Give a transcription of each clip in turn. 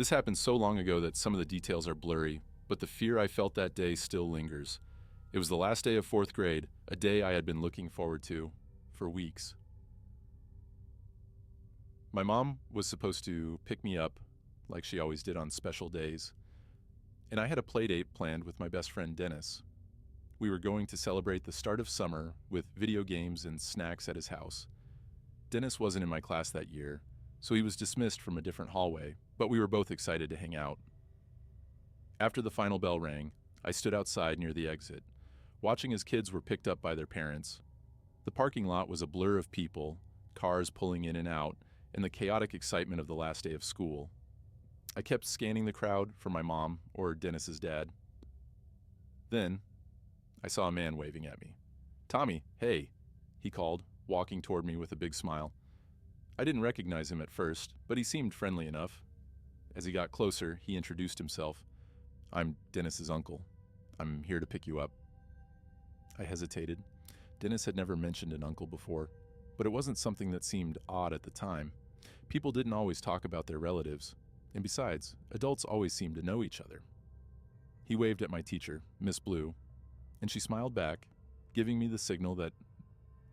This happened so long ago that some of the details are blurry, but the fear I felt that day still lingers. It was the last day of fourth grade, a day I had been looking forward to for weeks. My mom was supposed to pick me up, like she always did on special days, and I had a play date planned with my best friend Dennis. We were going to celebrate the start of summer with video games and snacks at his house. Dennis wasn't in my class that year, so he was dismissed from a different hallway, but we were both excited to hang out. After the final bell rang, I stood outside near the exit, watching as kids were picked up by their parents. The parking lot was a blur of people, cars pulling in and out, and the chaotic excitement of the last day of school. I kept scanning the crowd for my mom or Dennis's dad. Then, I saw a man waving at me. "Tommy, hey," he called, walking toward me with a big smile. I didn't recognize him at first, but he seemed friendly enough. As he got closer, he introduced himself. "I'm Dennis's uncle. I'm here to pick you up." I hesitated. Dennis had never mentioned an uncle before, but it wasn't something that seemed odd at the time. People didn't always talk about their relatives, and besides, adults always seemed to know each other. He waved at my teacher, Miss Blue, and she smiled back, giving me the signal that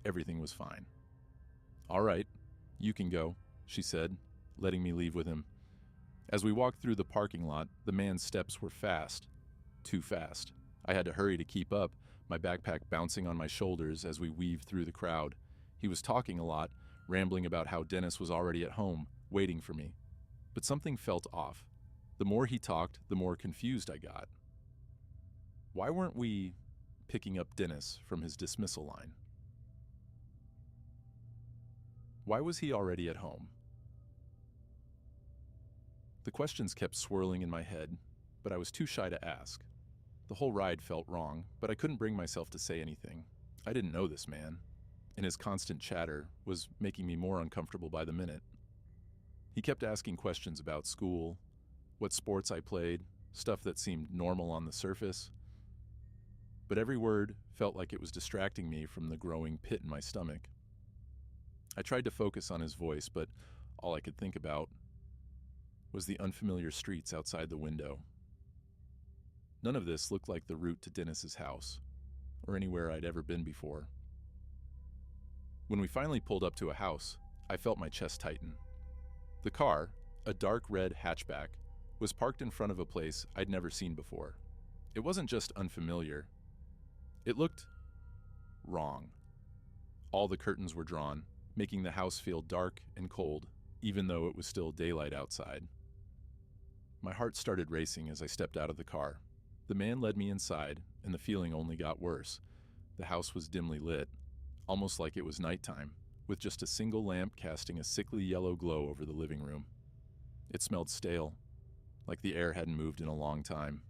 everything was fine. "All right, you can go," she said, letting me leave with him. As we walked through the parking lot, the man's steps were fast. Too fast. I had to hurry to keep up, my backpack bouncing on my shoulders as we weaved through the crowd. He was talking a lot, rambling about how Dennis was already at home, waiting for me. But something felt off. The more he talked, the more confused I got. Why weren't we picking up Dennis from his dismissal line? Why was he already at home? The questions kept swirling in my head, but I was too shy to ask. The whole ride felt wrong, but I couldn't bring myself to say anything. I didn't know this man, and his constant chatter was making me more uncomfortable by the minute. He kept asking questions about school, what sports I played, stuff that seemed normal on the surface. But every word felt like it was distracting me from the growing pit in my stomach. I tried to focus on his voice, but all I could think about was the unfamiliar streets outside the window. None of this looked like the route to Dennis's house, or anywhere I'd ever been before. When we finally pulled up to a house, I felt my chest tighten. The car, a dark red hatchback, was parked in front of a place I'd never seen before. It wasn't just unfamiliar. It looked wrong. All the curtains were drawn, making the house feel dark and cold, even though it was still daylight outside. My heart started racing as I stepped out of the car. The man led me inside, and the feeling only got worse. The house was dimly lit, almost like it was nighttime, with just a single lamp casting a sickly yellow glow over the living room. It smelled stale, like the air hadn't moved in a long time.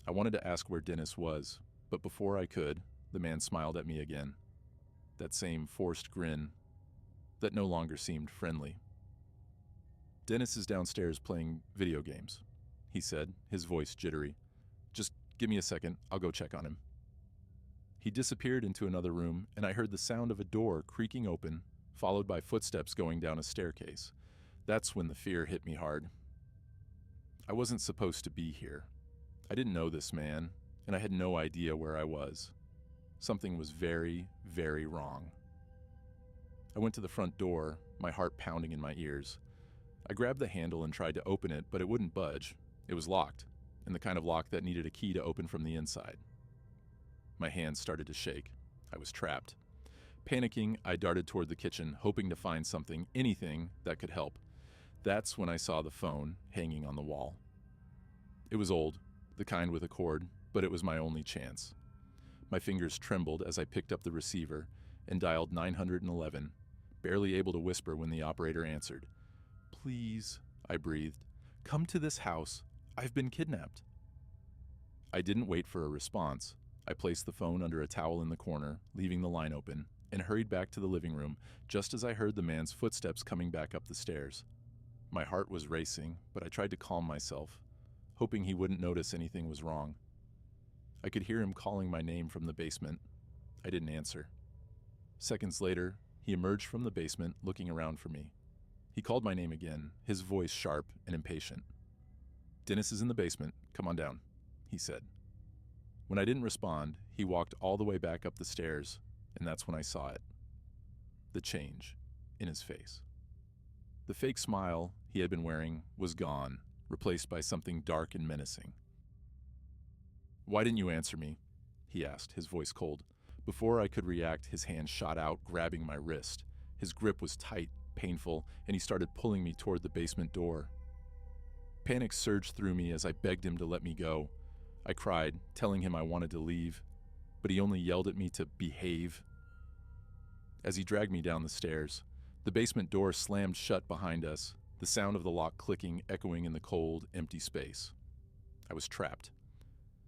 I wanted to ask where Dennis was, but before I could, the man smiled at me again. That same forced grin that no longer seemed friendly. "Dennis is downstairs playing video games," he said, his voice jittery. "Just give me a second, I'll go check on him." He disappeared into another room, and I heard the sound of a door creaking open, followed by footsteps going down a staircase. That's when the fear hit me hard. I wasn't supposed to be here. I didn't know this man, and I had no idea where I was. Something was very, very wrong. I went to the front door, my heart pounding in my ears. I grabbed the handle and tried to open it, but it wouldn't budge. It was locked, and the kind of lock that needed a key to open from the inside. My hands started to shake. I was trapped. Panicking, I darted toward the kitchen, hoping to find something, anything, that could help. That's when I saw the phone hanging on the wall. It was old, the kind with a cord, but it was my only chance. My fingers trembled as I picked up the receiver and dialed 911, barely able to whisper when the operator answered. "Please," I breathed, "come to this house. I've been kidnapped." I didn't wait for a response. I placed the phone under a towel in the corner, leaving the line open, and hurried back to the living room just as I heard the man's footsteps coming back up the stairs. My heart was racing, but I tried to calm myself, hoping he wouldn't notice anything was wrong. I could hear him calling my name from the basement. I didn't answer. Seconds later, he emerged from the basement, looking around for me. He called my name again, his voice sharp and impatient. "Dennis is in the basement. Come on down," he said. When I didn't respond, he walked all the way back up the stairs, and that's when I saw it. The change in his face. The fake smile he had been wearing was gone, replaced by something dark and menacing. "Why didn't you answer me?" he asked, his voice cold. Before I could react, his hand shot out, grabbing my wrist. His grip was tight, painful, and he started pulling me toward the basement door. Panic surged through me as I begged him to let me go. I cried, telling him I wanted to leave, but he only yelled at me to behave. As he dragged me down the stairs, the basement door slammed shut behind us, the sound of the lock clicking echoing in the cold, empty space. I was trapped.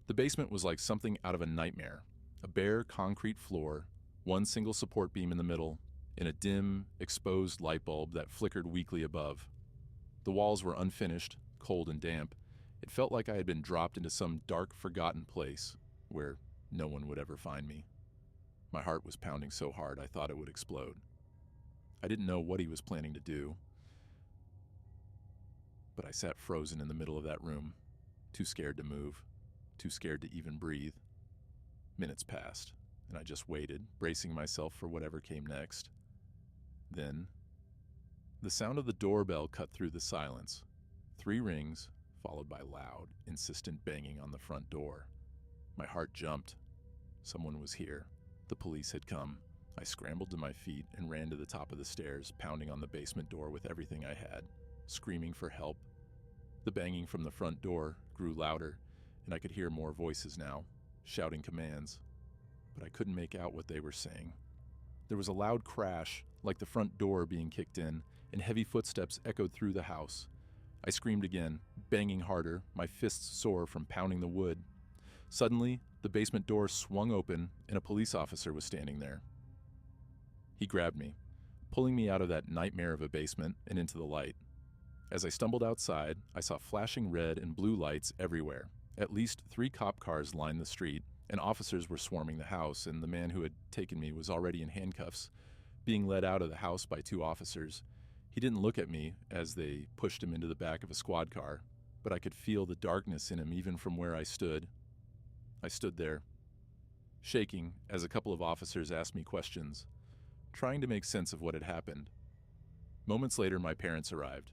The basement was like something out of a nightmare. A bare concrete floor, one single support beam in the middle, and a dim, exposed light bulb that flickered weakly above. The walls were unfinished, cold and damp. It felt like I had been dropped into some dark, forgotten place where no one would ever find me. My heart was pounding so hard I thought it would explode. I didn't know what he was planning to do, but I sat frozen in the middle of that room, too scared to move, too scared to even breathe. Minutes passed, and I just waited, bracing myself for whatever came next. Then, the sound of the doorbell cut through the silence. 3 rings, followed by loud, insistent banging on the front door. My heart jumped. Someone was here. The police had come. I scrambled to my feet and ran to the top of the stairs, pounding on the basement door with everything I had, screaming for help. The banging from the front door grew louder, and I could hear more voices now, shouting commands, but I couldn't make out what they were saying. There was a loud crash, like the front door being kicked in, and heavy footsteps echoed through the house. I screamed again, banging harder, my fists sore from pounding the wood. Suddenly, the basement door swung open, and a police officer was standing there. He grabbed me, pulling me out of that nightmare of a basement and into the light. As I stumbled outside, I saw flashing red and blue lights everywhere. At least 3 cop cars lined the street, and officers were swarming the house, and the man who had taken me was already in handcuffs, being led out of the house by 2 officers. He didn't look at me as they pushed him into the back of a squad car, but I could feel the darkness in him even from where I stood. I stood there, shaking as a couple of officers asked me questions, trying to make sense of what had happened. Moments later, my parents arrived.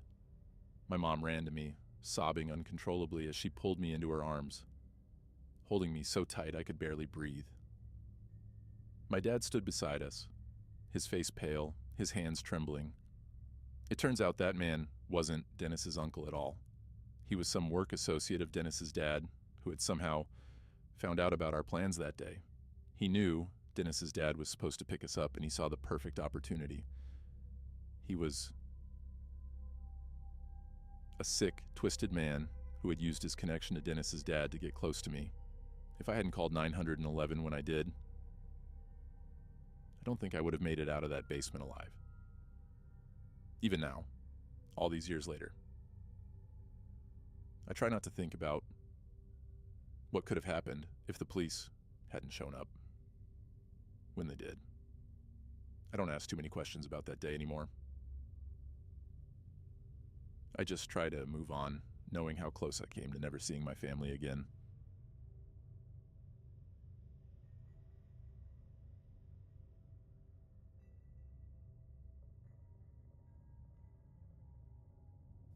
My mom ran to me, sobbing uncontrollably as she pulled me into her arms, holding me so tight I could barely breathe. My dad stood beside us, his face pale, his hands trembling. It turns out that man wasn't Dennis's uncle at all. He was some work associate of Dennis's dad who had somehow found out about our plans that day. He knew Dennis's dad was supposed to pick us up, and he saw the perfect opportunity. He was a sick, twisted man who had used his connection to Dennis's dad to get close to me. If I hadn't called 911 when I did, I don't think I would have made it out of that basement alive. Even now, all these years later, I try not to think about what could have happened if the police hadn't shown up when they did. I don't ask too many questions about that day anymore. I just try to move on, knowing how close I came to never seeing my family again.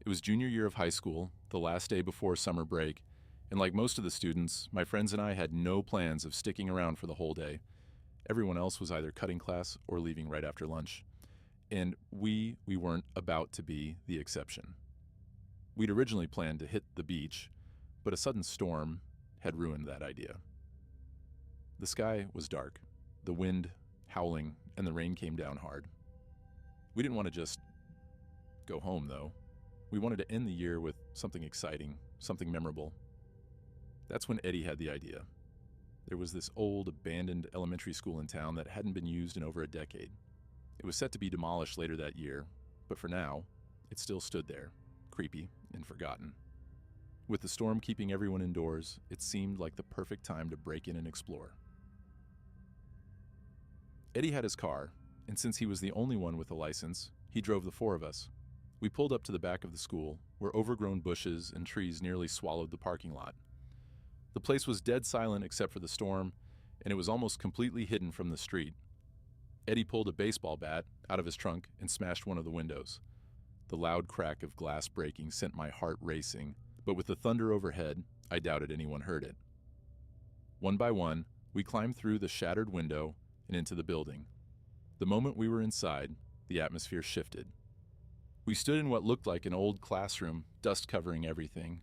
It was junior year of high school, the last day before summer break, and like most of the students, my friends and I had no plans of sticking around for the whole day. Everyone else was either cutting class or leaving right after lunch, and we weren't about to be the exception. We'd originally planned to hit the beach, but a sudden storm had ruined that idea. The sky was dark, the wind howling, and the rain came down hard. We didn't want to just go home, though. We wanted to end the year with something exciting, something memorable. That's when Eddie had the idea. There was this old, abandoned elementary school in town that hadn't been used in over a decade. It was set to be demolished later that year, but for now, it still stood there, creepy and forgotten. With the storm keeping everyone indoors, it seemed like the perfect time to break in and explore. Eddie had his car, and since he was the only one with a license, he drove the 4 of us. We pulled up to the back of the school, where overgrown bushes and trees nearly swallowed the parking lot. The place was dead silent except for the storm, and it was almost completely hidden from the street. Eddie pulled a baseball bat out of his trunk and smashed one of the windows. The loud crack of glass breaking sent my heart racing, but with the thunder overhead, I doubted anyone heard it. One by one, we climbed through the shattered window and into the building. The moment we were inside, the atmosphere shifted. We stood in what looked like an old classroom, dust covering everything.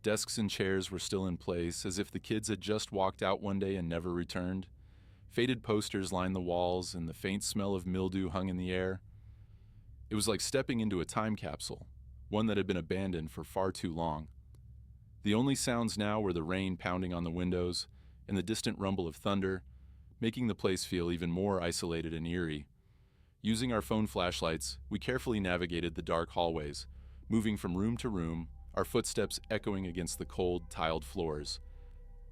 Desks and chairs were still in place, as if the kids had just walked out one day and never returned. Faded posters lined the walls, and the faint smell of mildew hung in the air. It was like stepping into a time capsule, one that had been abandoned for far too long. The only sounds now were the rain pounding on the windows and the distant rumble of thunder, making the place feel even more isolated and eerie. Using our phone flashlights, we carefully navigated the dark hallways, moving from room to room, our footsteps echoing against the cold, tiled floors.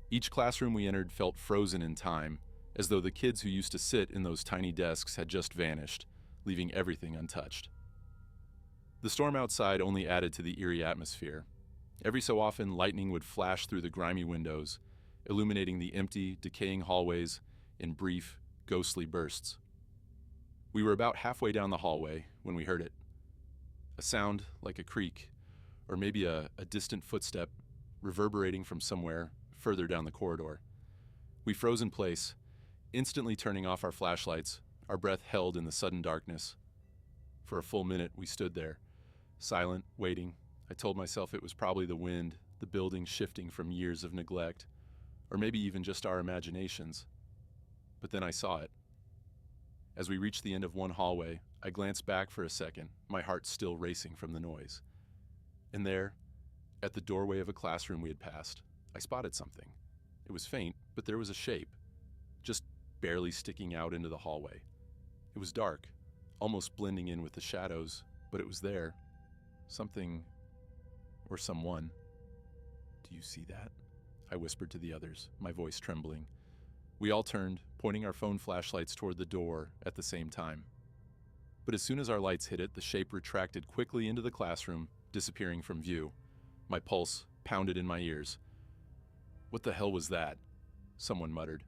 Each classroom we entered felt frozen in time, as though the kids who used to sit in those tiny desks had just vanished, leaving everything untouched. The storm outside only added to the eerie atmosphere. Every so often, lightning would flash through the grimy windows, illuminating the empty, decaying hallways in brief, ghostly bursts. We were about halfway down the hallway when we heard it. A sound like a creak, or maybe a distant footstep reverberating from somewhere further down the corridor. We froze in place, instantly turning off our flashlights, our breath held in the sudden darkness. For a full minute, we stood there, silent, waiting. I told myself it was probably the wind, the building shifting from years of neglect, or maybe even just our imaginations. But then I saw it. As we reached the end of one hallway, I glanced back for a second, my heart still racing from the noise. And there, at the doorway of a classroom we had passed, I spotted something. It was faint, but there was a shape, just barely sticking out into the hallway. It was dark, almost blending in with the shadows, but it was there. Something, or someone. "Do you see that?" I whispered to the others, my voice trembling. We all turned, pointing our phone flashlights toward the door at the same time. But as soon as our lights hit it, the shape retracted quickly into the classroom, disappearing from view. My pulse pounded in my ears. "What the hell was that?" someone muttered.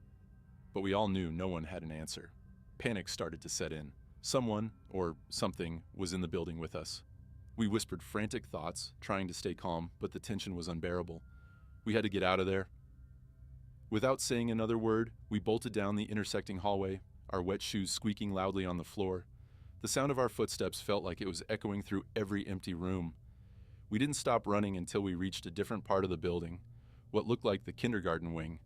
But we all knew no one had an answer. Panic started to set in. Someone, or something, was in the building with us. We whispered frantic thoughts, trying to stay calm, but the tension was unbearable. We had to get out of there. Without saying another word, we bolted down the intersecting hallway, our wet shoes squeaking loudly on the floor. The sound of our footsteps felt like it was echoing through every empty room. We didn't stop running until we reached a different part of the building, what looked like the kindergarten wing.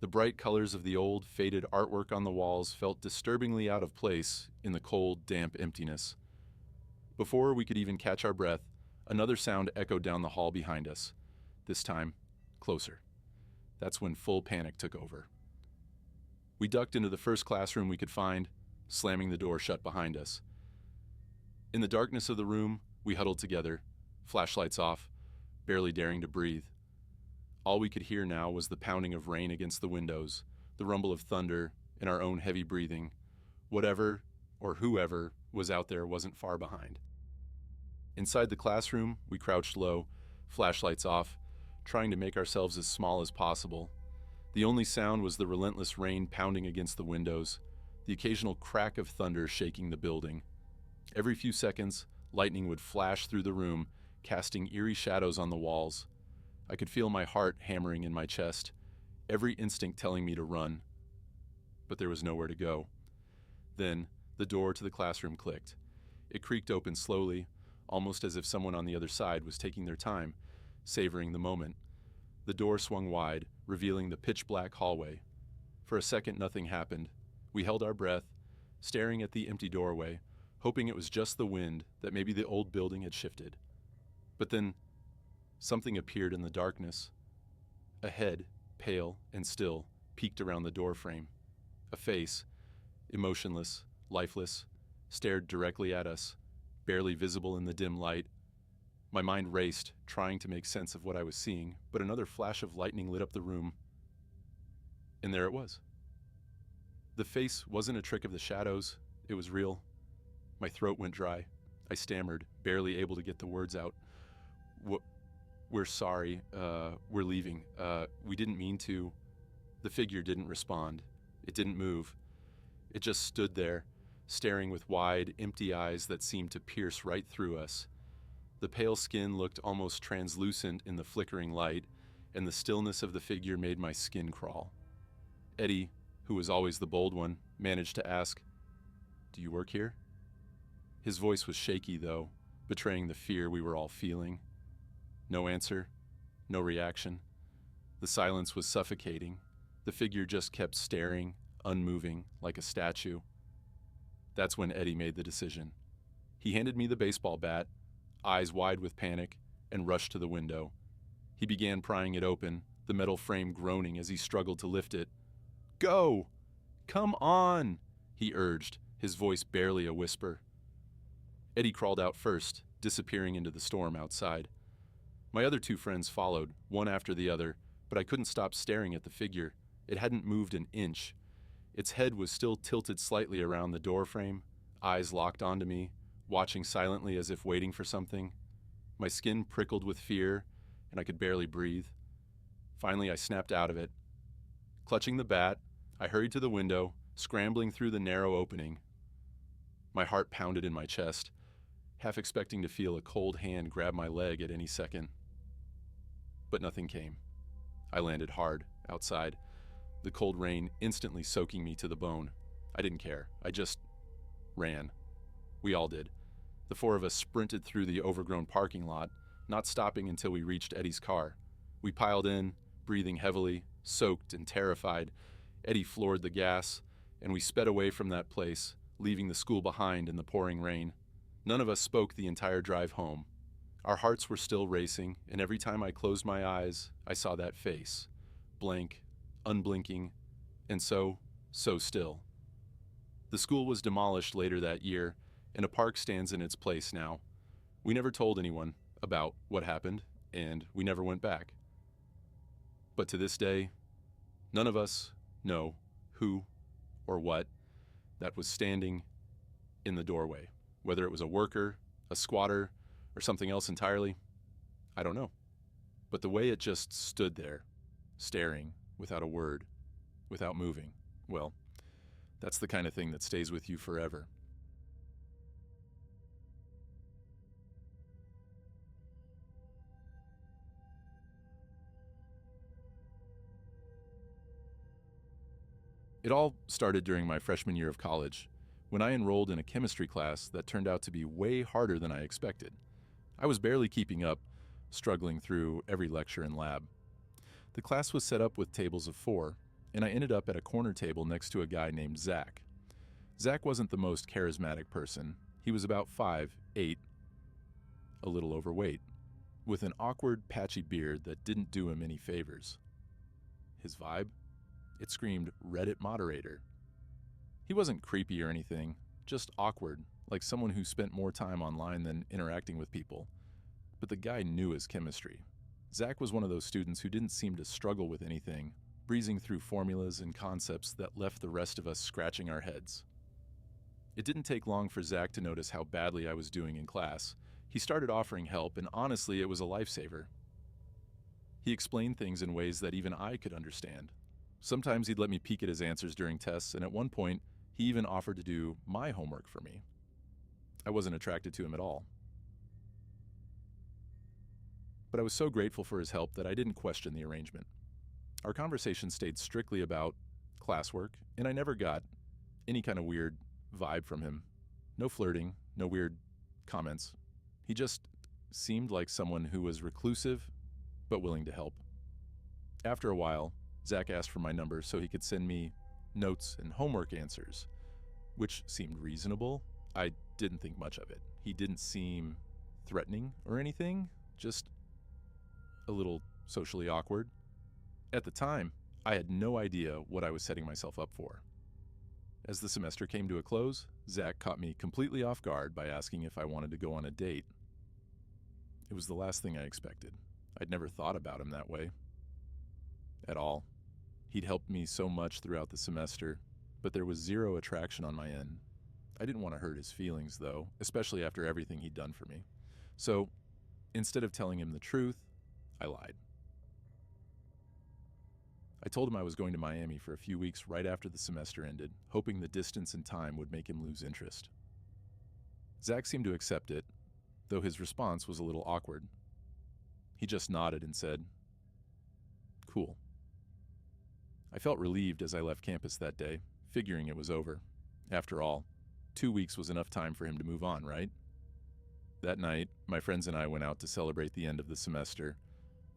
The bright colors of the old, faded artwork on the walls felt disturbingly out of place in the cold, damp emptiness. Before we could even catch our breath, another sound echoed down the hall behind us. This time, closer. That's when full panic took over. We ducked into the first classroom we could find, slamming the door shut behind us. In the darkness of the room, we huddled together, flashlights off, barely daring to breathe. All we could hear now was the pounding of rain against the windows, the rumble of thunder, and our own heavy breathing. Whatever, or whoever, was out there wasn't far behind. Inside the classroom, we crouched low, flashlights off, trying to make ourselves as small as possible. The only sound was the relentless rain pounding against the windows, the occasional crack of thunder shaking the building. Every few seconds, lightning would flash through the room, casting eerie shadows on the walls. I could feel my heart hammering in my chest, every instinct telling me to run. But there was nowhere to go. Then, the door to the classroom clicked. It creaked open slowly, almost as if someone on the other side was taking their time, savoring the moment. The door swung wide, revealing the pitch-black hallway. For a second, nothing happened. We held our breath, staring at the empty doorway, hoping it was just the wind, that maybe the old building had shifted. But then, something appeared in the darkness. A head, pale and still, peeked around the doorframe. A face, emotionless, lifeless, stared directly at us, barely visible in the dim light. My mind raced, trying to make sense of what I was seeing, but another flash of lightning lit up the room. And there it was. The face wasn't a trick of the shadows, it was real. My throat went dry. I stammered, barely able to get the words out. We're sorry. We're leaving. We didn't mean to. The figure didn't respond. It didn't move. It just stood there, staring with wide, empty eyes that seemed to pierce right through us. The pale skin looked almost translucent in the flickering light, and the stillness of the figure made my skin crawl. Eddie, who was always the bold one, managed to ask, "Do you work here?" His voice was shaky, though, betraying the fear we were all feeling. No answer, no reaction. The silence was suffocating. The figure just kept staring, unmoving, like a statue. That's when Eddie made the decision. He handed me the baseball bat, eyes wide with panic, and rushed to the window. He began prying it open, the metal frame groaning as he struggled to lift it. "Go! Come on!" he urged, his voice barely a whisper. Eddie crawled out first, disappearing into the storm outside. My other two friends followed, one after the other, but I couldn't stop staring at the figure. It hadn't moved an inch. Its head was still tilted slightly around the doorframe, eyes locked onto me, watching silently as if waiting for something. My skin prickled with fear, and I could barely breathe. Finally, I snapped out of it. Clutching the bat, I hurried to the window, scrambling through the narrow opening. My heart pounded in my chest, half expecting to feel a cold hand grab my leg at any second. But nothing came. I landed hard, outside, the cold rain instantly soaking me to the bone. I didn't care. I just ran. We all did. The four of us sprinted through the overgrown parking lot, not stopping until we reached Eddie's car. We piled in, breathing heavily, soaked and terrified. Eddie floored the gas, and we sped away from that place, leaving the school behind in the pouring rain. None of us spoke the entire drive home. Our hearts were still racing, and every time I closed my eyes, I saw that face, blank, unblinking, and so still. The school was demolished later that year, and a park stands in its place now. We never told anyone about what happened, and we never went back. But to this day, none of us know who or what that was standing in the doorway. Whether it was a worker, a squatter, or something else entirely, I don't know. But the way it just stood there, staring, without a word, without moving, well, that's the kind of thing that stays with you forever. It all started during my freshman year of college, when I enrolled in a chemistry class that turned out to be way harder than I expected. I was barely keeping up, struggling through every lecture and lab. The class was set up with tables of 4, and I ended up at a corner table next to a guy named Zach. Zach wasn't the most charismatic person. He was about 5'8", a little overweight, with an awkward, patchy beard that didn't do him any favors. His vibe? It screamed Reddit moderator. He wasn't creepy or anything, just awkward, like someone who spent more time online than interacting with people. But the guy knew his chemistry. Zach was one of those students who didn't seem to struggle with anything, breezing through formulas and concepts that left the rest of us scratching our heads. It didn't take long for Zach to notice how badly I was doing in class. He started offering help, and honestly, it was a lifesaver. He explained things in ways that even I could understand. Sometimes he'd let me peek at his answers during tests, and at one point, he even offered to do my homework for me. I wasn't attracted to him at all. But I was so grateful for his help that I didn't question the arrangement. Our conversation stayed strictly about classwork, and I never got any kind of weird vibe from him. No flirting, no weird comments. He just seemed like someone who was reclusive, but willing to help. After a while, Zach asked for my number so he could send me notes and homework answers, which seemed reasonable. I didn't think much of it. He didn't seem threatening or anything, just a little socially awkward. At the time, I had no idea what I was setting myself up for. As the semester came to a close, Zach caught me completely off guard by asking if I wanted to go on a date. It was the last thing I expected. I'd never thought about him that way. At all. He'd helped me so much throughout the semester, but there was zero attraction on my end. I didn't want to hurt his feelings, though, especially after everything he'd done for me. So, instead of telling him the truth, I lied. I told him I was going to Miami for a few weeks right after the semester ended, hoping the distance and time would make him lose interest. Zach seemed to accept it, though his response was a little awkward. He just nodded and said, "Cool." I felt relieved as I left campus that day, figuring it was over. After all, 2 weeks was enough time for him to move on, right? That night, my friends and I went out to celebrate the end of the semester.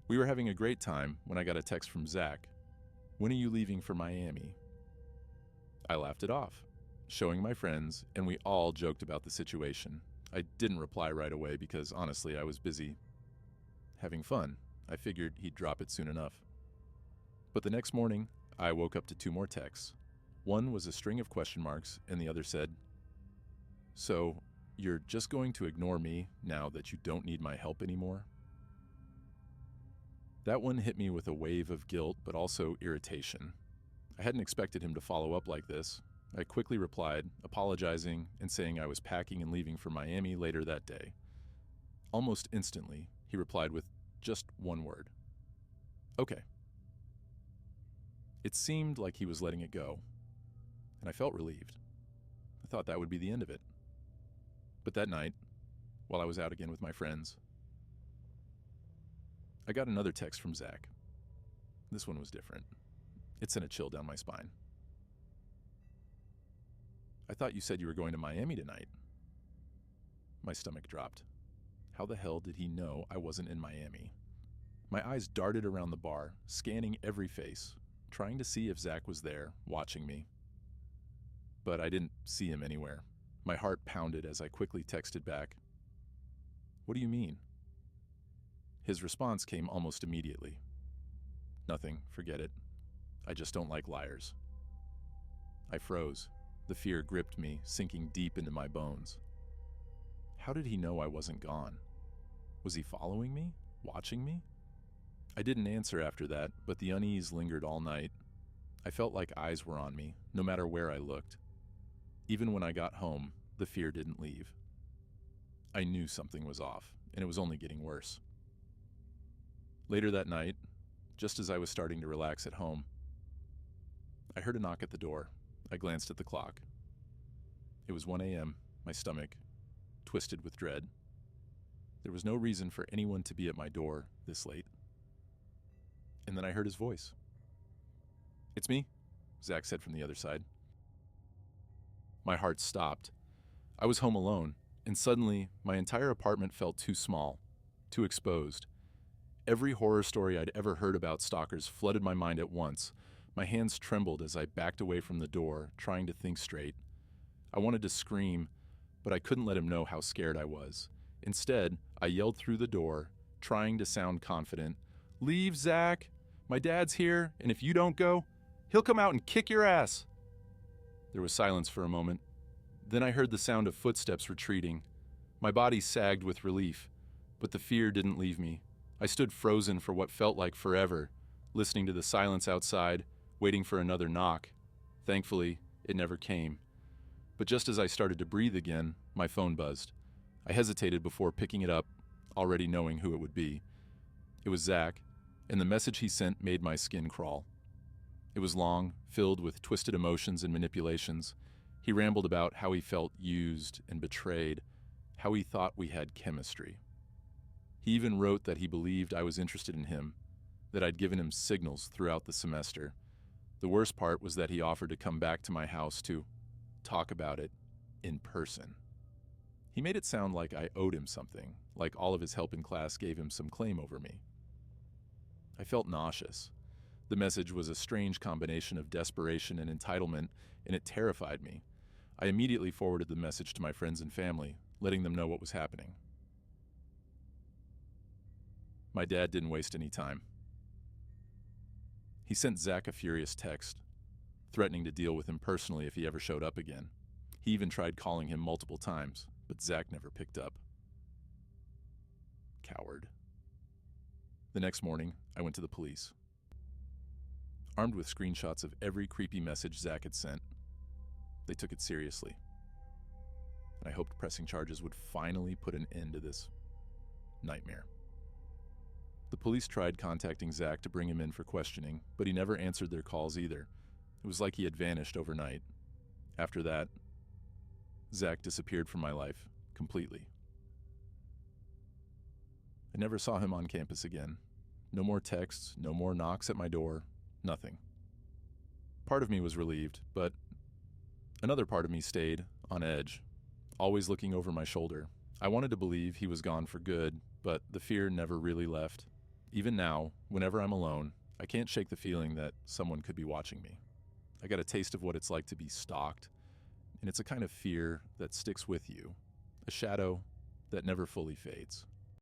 We were having a great time when I got a text from Zach. "When are you leaving for Miami?" I laughed it off, showing my friends, and we all joked about the situation. I didn't reply right away because, honestly, I was busy having fun. I figured he'd drop it soon enough. But the next morning, I woke up to 2 more texts. One was a string of question marks, and the other said, "So, you're just going to ignore me now that you don't need my help anymore?" That one hit me with a wave of guilt, but also irritation. I hadn't expected him to follow up like this. I quickly replied, apologizing and saying I was packing and leaving for Miami later that day. Almost instantly, he replied with just one word: "Okay." It seemed like he was letting it go, and I felt relieved. I thought that would be the end of it. But that night, while I was out again with my friends, I got another text from Zach. This one was different. It sent a chill down my spine. "I thought you said you were going to Miami tonight." My stomach dropped. How the hell did he know I wasn't in Miami? My eyes darted around the bar, scanning every face, trying to see if Zach was there, watching me. But I didn't see him anywhere. My heart pounded as I quickly texted back, "What do you mean?" His response came almost immediately. "Nothing, forget it. I just don't like liars." I froze. The fear gripped me, sinking deep into my bones. How did he know I wasn't gone? Was he following me? Watching me? I didn't answer after that, but the unease lingered all night. I felt like eyes were on me, no matter where I looked. Even when I got home, the fear didn't leave. I knew something was off, and it was only getting worse. Later that night, just as I was starting to relax at home, I heard a knock at the door. I glanced at the clock. It was 1 a.m., my stomach twisted with dread. There was no reason for anyone to be at my door this late. And then I heard his voice. "It's me," Zach said from the other side. My heart stopped. I was home alone, and suddenly my entire apartment felt too small, too exposed. Every horror story I'd ever heard about stalkers flooded my mind at once. My hands trembled as I backed away from the door, trying to think straight. I wanted to scream, but I couldn't let him know how scared I was. Instead, I yelled through the door, trying to sound confident. "Leave, Zach! My dad's here, and if you don't go, he'll come out and kick your ass!" There was silence for a moment. Then I heard the sound of footsteps retreating. My body sagged with relief, but the fear didn't leave me. I stood frozen for what felt like forever, listening to the silence outside, waiting for another knock. Thankfully, it never came. But just as I started to breathe again, my phone buzzed. I hesitated before picking it up, already knowing who it would be. It was Zach, and the message he sent made my skin crawl. It was long, filled with twisted emotions and manipulations. He rambled about how he felt used and betrayed, how he thought we had chemistry. He even wrote that he believed I was interested in him, that I'd given him signals throughout the semester. The worst part was that he offered to come back to my house to talk about it in person. He made it sound like I owed him something, like all of his help in class gave him some claim over me. I felt nauseous. The message was a strange combination of desperation and entitlement, and it terrified me. I immediately forwarded the message to my friends and family, letting them know what was happening. My dad didn't waste any time. He sent Zach a furious text, threatening to deal with him personally if he ever showed up again. He even tried calling him multiple times, but Zach never picked up. Coward. The next morning, I went to the police. Armed with screenshots of every creepy message Zach had sent, they took it seriously. I hoped pressing charges would finally put an end to this nightmare. The police tried contacting Zach to bring him in for questioning, but he never answered their calls either. It was like he had vanished overnight. After that, Zach disappeared from my life completely. I never saw him on campus again. No more texts, no more knocks at my door, nothing. Part of me was relieved, but another part of me stayed on edge, always looking over my shoulder. I wanted to believe he was gone for good, but the fear never really left. Even now, whenever I'm alone, I can't shake the feeling that someone could be watching me. I got a taste of what it's like to be stalked, and it's a kind of fear that sticks with you, a shadow that never fully fades.